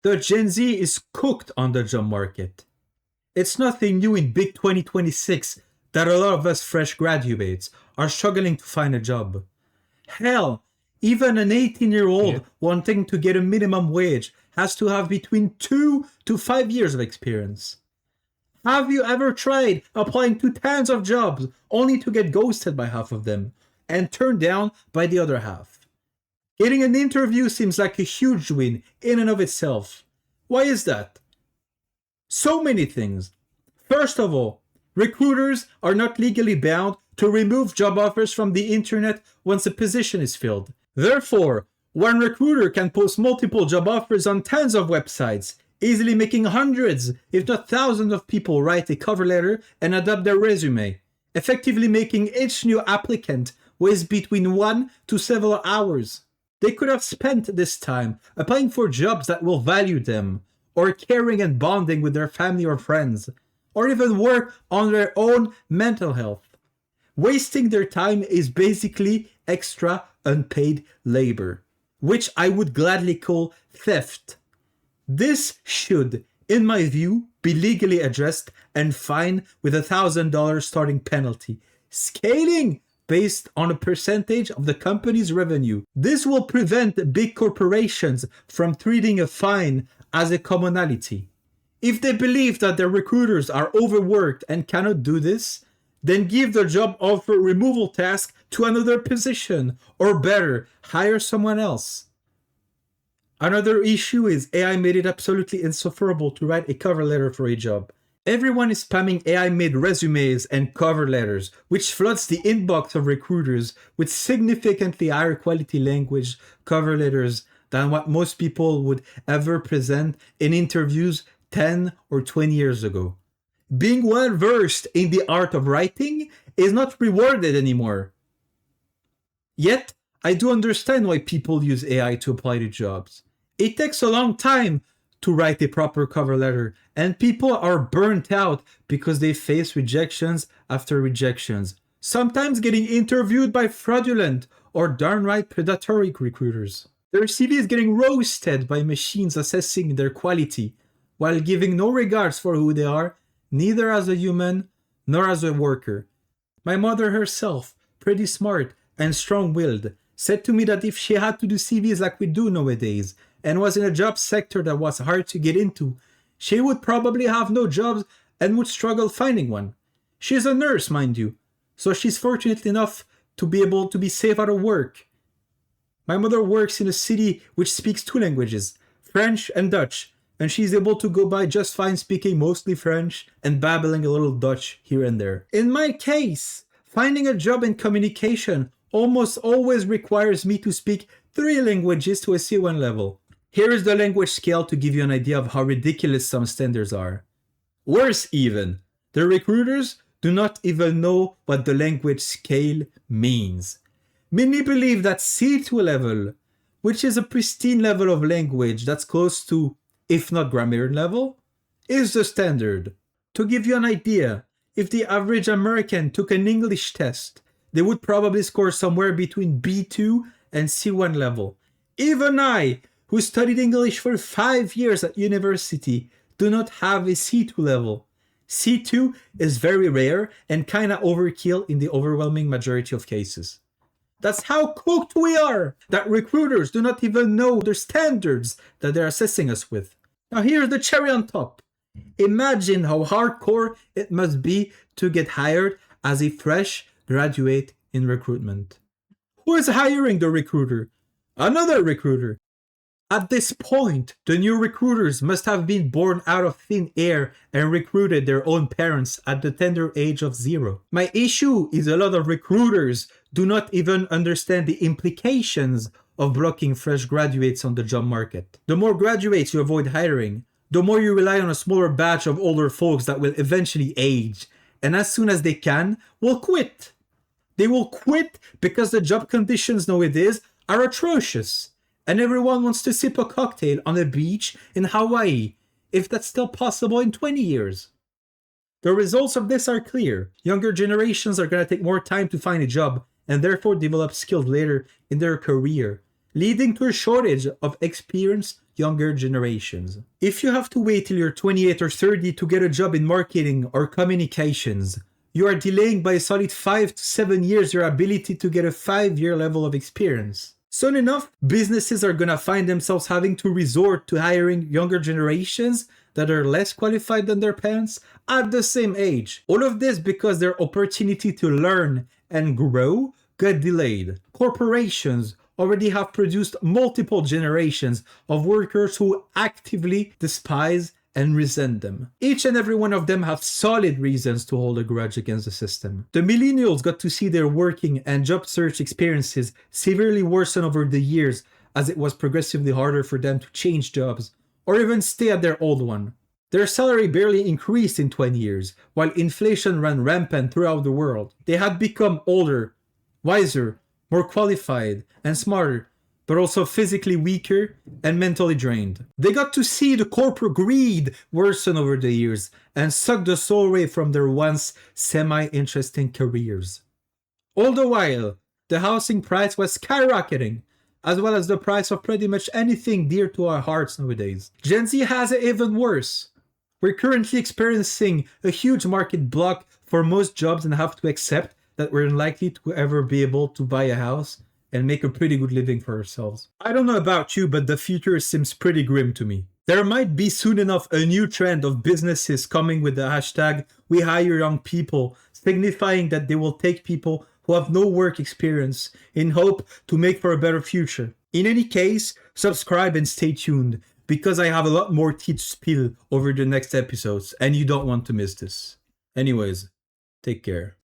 The Gen Z is cooked on the job market. It's nothing new in big 2026 that a lot of us fresh graduates are struggling to find a job. Hell, even an 18-year-old wanting to get a minimum wage has to have between 2 to 5 years of experience. Have you ever tried applying to tons of jobs only to get ghosted by half of them and turned down by the other half? Getting an interview seems like a huge win in and of itself. Why is that? So many things. First of all, recruiters are not legally bound to remove job offers from the internet once a position is filled. Therefore, one recruiter can post multiple job offers on tons of websites, easily making hundreds, if not thousands of people write a cover letter and adapt their resume, effectively making each new applicant waste between 1 to several hours. They could have spent this time applying for jobs that will value them, or caring and bonding with their family or friends, or even work on their own mental health. Wasting their time is basically extra unpaid labor, which I would gladly call theft. This should, in my view, be legally addressed and fined with a $1,000 starting penalty, scaling based on a percentage of the company's revenue. This will prevent big corporations from treating a fine as a commonality. If they believe that their recruiters are overworked and cannot do this, then give the job offer removal task to another position, or better, hire someone else. Another issue is AI made it absolutely insufferable to write a cover letter for a job. Everyone is spamming AI-made resumes and cover letters, which floods the inbox of recruiters with significantly higher quality language cover letters than what most people would ever present in interviews 10 or 20 years ago. Being well versed in the art of writing is not rewarded anymore. Yet, I do understand why people use AI to apply to jobs. It takes a long time to write a proper cover letter, and people are burnt out because they face rejections after rejections, sometimes getting interviewed by fraudulent or downright predatory recruiters. Their CV is getting roasted by machines assessing their quality, while giving no regards for who they are, neither as a human nor as a worker. My mother herself, pretty smart and strong-willed, said to me that if she had to do CVs like we do nowadays, and was in a job sector that was hard to get into, she would probably have no jobs and would struggle finding one. She's a nurse, mind you, so she's fortunate enough to be able to be safe out of work. My mother works in a city which speaks 2 languages, French and Dutch, and she's able to go by just fine speaking mostly French and babbling a little Dutch here and there. In my case, finding a job in communication almost always requires me to speak 3 languages to a C1 level. Here is the language scale to give you an idea of how ridiculous some standards are. Worse even, the recruiters do not even know what the language scale means. Many believe that C2 level, which is a pristine level of language that's close to, if not grammar level, is the standard. To give you an idea, if the average American took an English test, they would probably score somewhere between B2 and C1 level. Even I, who studied English for 5 years at university, do not have a C2 level. C2 is very rare and kinda overkill in the overwhelming majority of cases. That's how cooked we are, that recruiters do not even know the standards that they're assessing us with. Now here's the cherry on top. Imagine how hardcore it must be to get hired as a fresh graduate in recruitment. Who is hiring the recruiter? Another recruiter. At this point, the new recruiters must have been born out of thin air and recruited their own parents at the tender age of 0. My issue is a lot of recruiters do not even understand the implications of blocking fresh graduates on the job market. The more graduates you avoid hiring, the more you rely on a smaller batch of older folks that will eventually age, and as soon as they can, will quit. They will quit because the job conditions nowadays are atrocious. And everyone wants to sip a cocktail on a beach in Hawaii, if that's still possible in 20 years. The results of this are clear. Younger generations are going to take more time to find a job and therefore develop skills later in their career, leading to a shortage of experienced younger generations. If you have to wait till you're 28 or 30 to get a job in marketing or communications, you are delaying by a solid 5 to 7 years your ability to get a 5-year level of experience. Soon enough, businesses are gonna find themselves having to resort to hiring younger generations that are less qualified than their parents at the same age. All of this because their opportunity to learn and grow got delayed. Corporations already have produced multiple generations of workers who actively despise and resent them. Each and every one of them have solid reasons to hold a grudge against the system. The millennials got to see their working and job search experiences severely worsen over the years as it was progressively harder for them to change jobs or even stay at their old one. Their salary barely increased in 20 years, while inflation ran rampant throughout the world. They had become older, wiser, more qualified, and smarter, but also physically weaker and mentally drained. They got to see the corporate greed worsen over the years and suck the soul away from their once semi-interesting careers. All the while, the housing price was skyrocketing, as well as the price of pretty much anything dear to our hearts nowadays. Gen Z has it even worse. We're currently experiencing a huge market block for most jobs and have to accept that we're unlikely to ever be able to buy a house and make a pretty good living for ourselves. I don't know about you, but the future seems pretty grim to me. There might be soon enough a new trend of businesses coming with the hashtag "We hire young people," signifying that they will take people who have no work experience in hope to make for a better future. In any case, subscribe and stay tuned, because I have a lot more tea to spill over the next episodes and you don't want to miss this. Anyways, take care.